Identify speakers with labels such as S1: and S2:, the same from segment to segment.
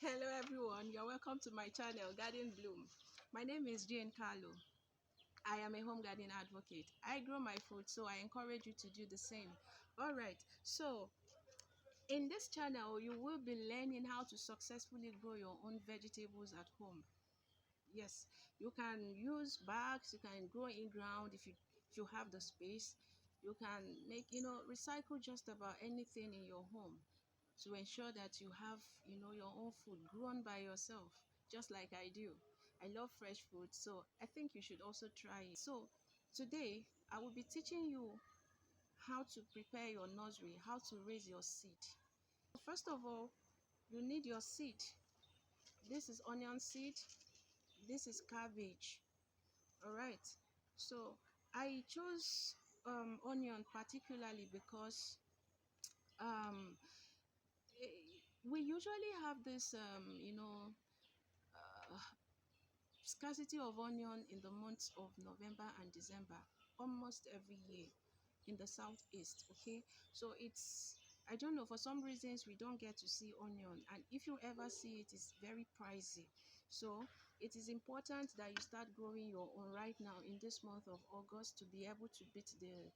S1: Hello everyone, you're welcome to my channel Garden Bloom. My name is Jane Carlo. I am a home garden advocate. I grow my food, so I encourage you to do the same. Alright, so in this channel you will be learning how to successfully grow your own vegetables at home. Yes, you can use bags, you can grow in ground if you have the space. You can make, recycle just about anything in your home to ensure that you have, your own food grown by yourself, just like I do. I love fresh food, so I think you should also try it. So today I will be teaching you how to prepare your nursery, how to raise your seed. First of all, you need your seed. This is onion seed, this is cabbage. All right, so I chose onion particularly because um we usually have this scarcity of onion in the months of November and December almost every year in the southeast. Okay, so it's, I don't know, for some reasons we don't get to see onion, and if you ever see it, it's very pricey. So it is important that you start growing your own right now in this month of August to be able to beat the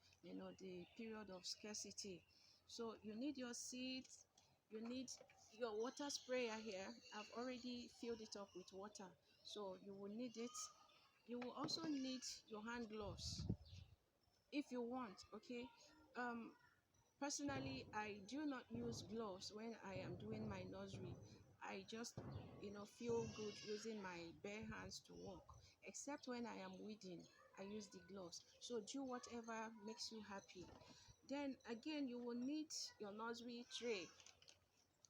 S1: period of scarcity. So you need your seeds, you need your water sprayer. Here I've already filled it up with water, so you will need it. You will also need your hand gloves if you want. Okay, um personally I do not use gloves when I am doing my nursery. I just feel good using my bare hands to work, except when I am weeding I use the gloves. So do whatever makes you happy. Then again, you will need your nursery tray.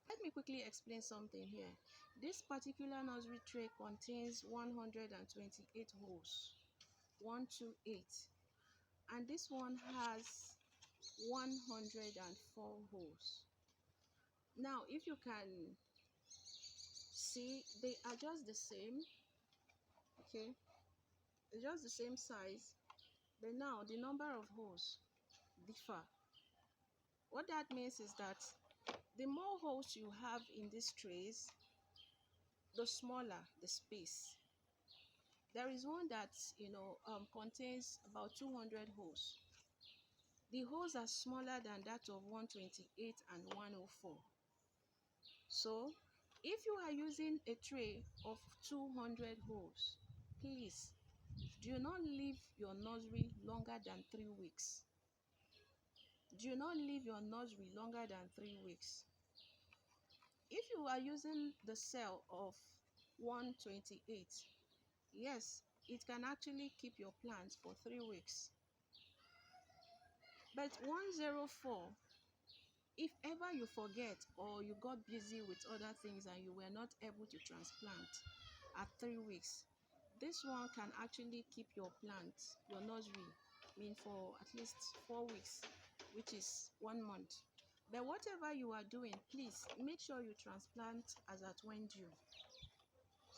S1: Let me quickly explain something here. This particular nursery tray contains 128 holes, 128, and this one has 104 holes. Now if you can see, they are just the same. Okay, they're just the same size, but now the number of holes differ. What that means is that the more holes you have in these trays, the smaller the space. There is one that contains about 200 holes. The holes are smaller than that of 128 and 104. So if you are using a tray of 200 holes, please do not leave your nursery longer than 3 weeks. Do not leave your nursery longer than 3 weeks. If you are using the cell of 128, yes, it can actually keep your plants for 3 weeks. But 104, if ever you forget or you got busy with other things and you were not able to transplant at 3 weeks, this one can actually keep your plant, your nursery, for at least 4 weeks, which is 1 month. But whatever you are doing, please make sure you transplant as at when due,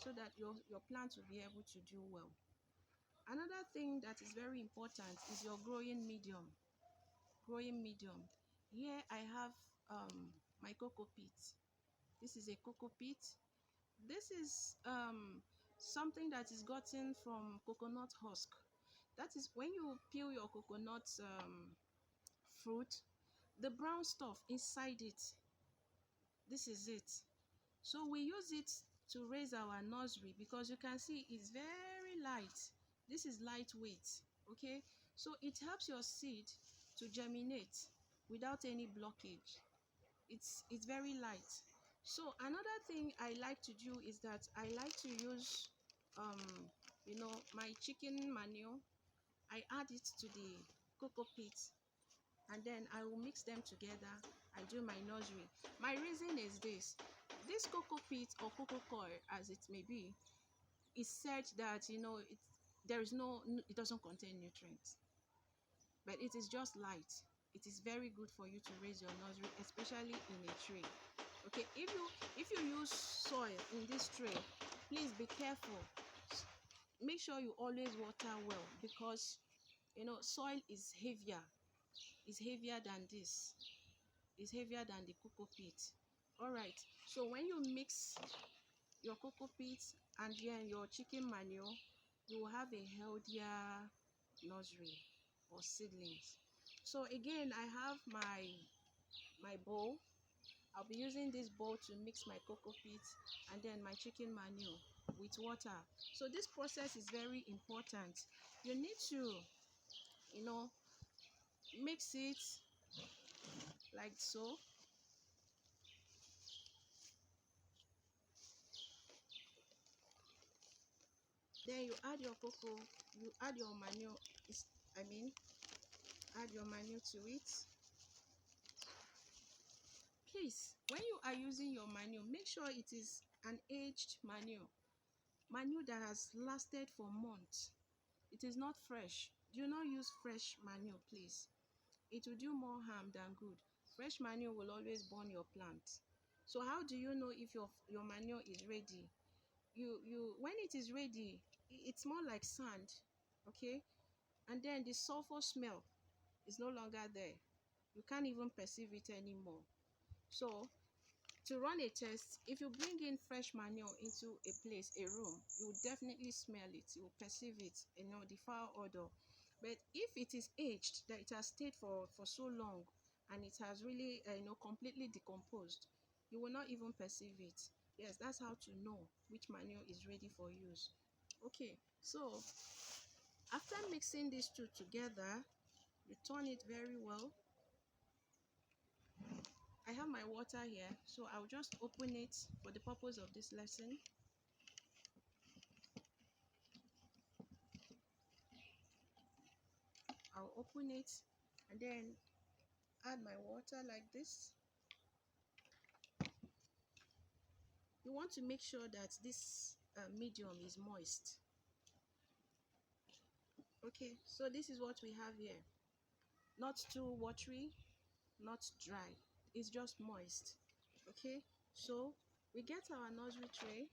S1: so that your plant will be able to do well. Another thing that is very important is your growing medium. Here I have my cocoa pit. This is a cocoa pit. This is something that is gotten from coconut husk. That is when you peel your coconut fruit, the brown stuff inside it, this is it. So we use it to raise our nursery because you can see it's very light. This is lightweight. Okay, so it helps your seed to germinate without any blockage. It's very light. So another thing I like to do is that I like to use my chicken manure. I add it to the cocoa pit, and then I will mix them together and do my nursery. My reason is this cocoa pit or cocoa coir, as it may be, is said that it doesn't contain nutrients, but it is just light. It is very good for you to raise your nursery, especially in a tray. Okay, if you use soil in this tray, please be careful. Make sure you always water well, because soil is heavier. It's heavier than this. It's heavier than the cocoa pit. All right, so when you mix your cocoa peat and then your chicken manure, you will have a healthier nursery or seedlings. So again, I have my bowl. I'll be using this bowl to mix my cocoa peat and then my chicken manure with water. So this process is very important. You need to, mix it like so. Then you add your cocoa, you add your manure, I mean, add your manure to it. Please, when you are using your manure, make sure it is an aged manure that has lasted for months. It is not fresh. Do not use fresh manure, please. It will do more harm than good. Fresh manure will always burn your plant. So how do you know if your manure is ready? You when it is ready, it's more like sand, okay? And then the sulfur smell is no longer there. You can't even perceive it anymore. So to run a test, if you bring in fresh manure into a place, a room, you will definitely smell it. You will perceive it, the foul odor. But if it is aged, that it has stayed for so long and it has really, completely decomposed, you will not even perceive it. Yes, that's how to know which manure is ready for use. Okay, so after mixing these two together, you turn it very well. I have my water here, so I'll just open it for the purpose of this lesson. I'll open it and then add my water like this. You want to make sure that this medium is moist. Okay, so this is what we have here. Not too watery, not dry. It's just moist. Okay, so we get our nursery tray.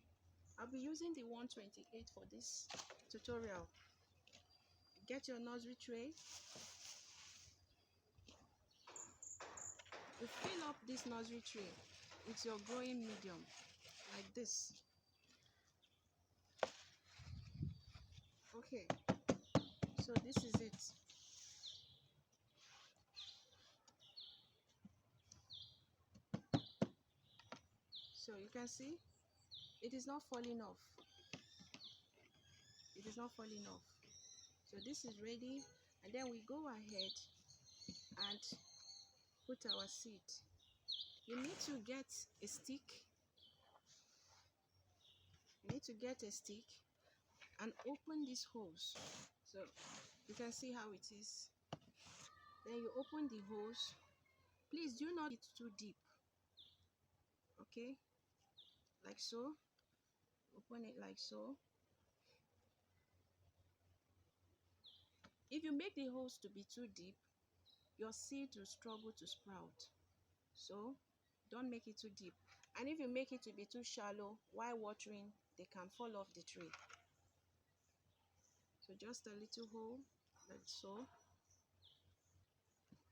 S1: I'll be using the 128 for this tutorial. Get your nursery tray. You fill up this nursery tray with your growing medium like this. Okay, so this is it. So you can see it is not falling off. It is not falling off. So this is ready, and then we go ahead and put our seed. You need to get a stick. You need to get a stick and open these holes. So you can see how it is. Then you open the holes. Please do not get too deep. Okay, like so. Open it like so. If you make the holes to be too deep, your seed will struggle to sprout. So don't make it too deep. And if you make it to be too shallow, while watering, they can fall off the tree. So just a little hole, like so.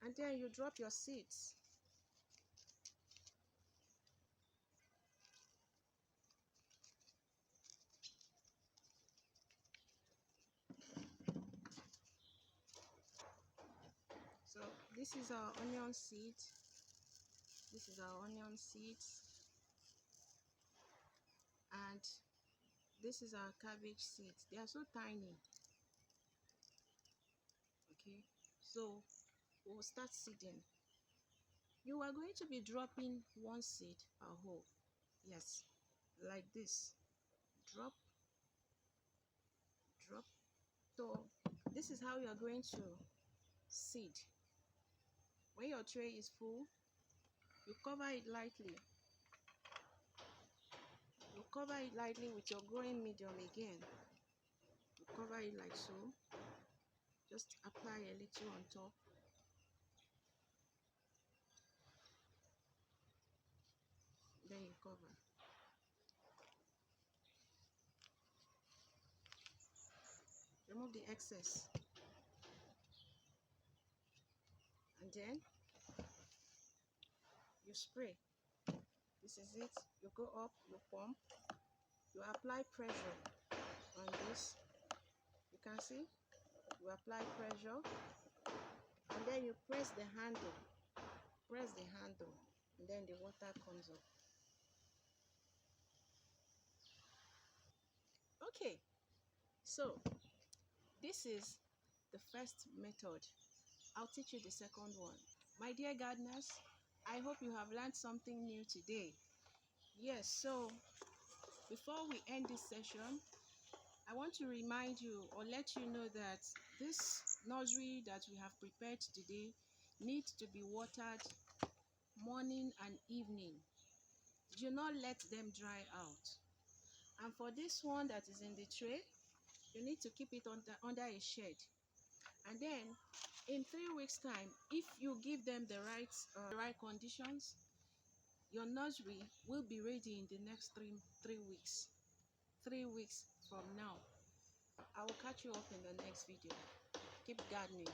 S1: And then you drop your seeds. So this is our onion seed. This is our onion seeds. And this is our cabbage seeds. They are so tiny. Okay, so we'll start seeding. You are going to be dropping one seed per hole. Yes, like this. Drop, drop. So this is how you are going to seed. When your tray is full, you cover it lightly. You cover it lightly with your growing medium again. You cover it like so. Just apply a little on top. Then you cover. Remove the excess. And then you spray. This is it. You go up, you pump, you apply pressure on this. You can see, you apply pressure, and then you press the handle, and then the water comes up. Okay, so this is the first method. I'll teach you the second one. My dear gardeners, I hope you have learned something new today. Yes, so before we end this session, I want to remind you or let you know that this nursery that we have prepared today needs to be watered morning and evening. Do not let them dry out. And for this one that is in the tray, you need to keep it under a shade. And then in 3 weeks time, if you give them the right conditions, your nursery will be ready in the next three weeks. 3 weeks from now. I will catch you up in the next video. Keep gardening.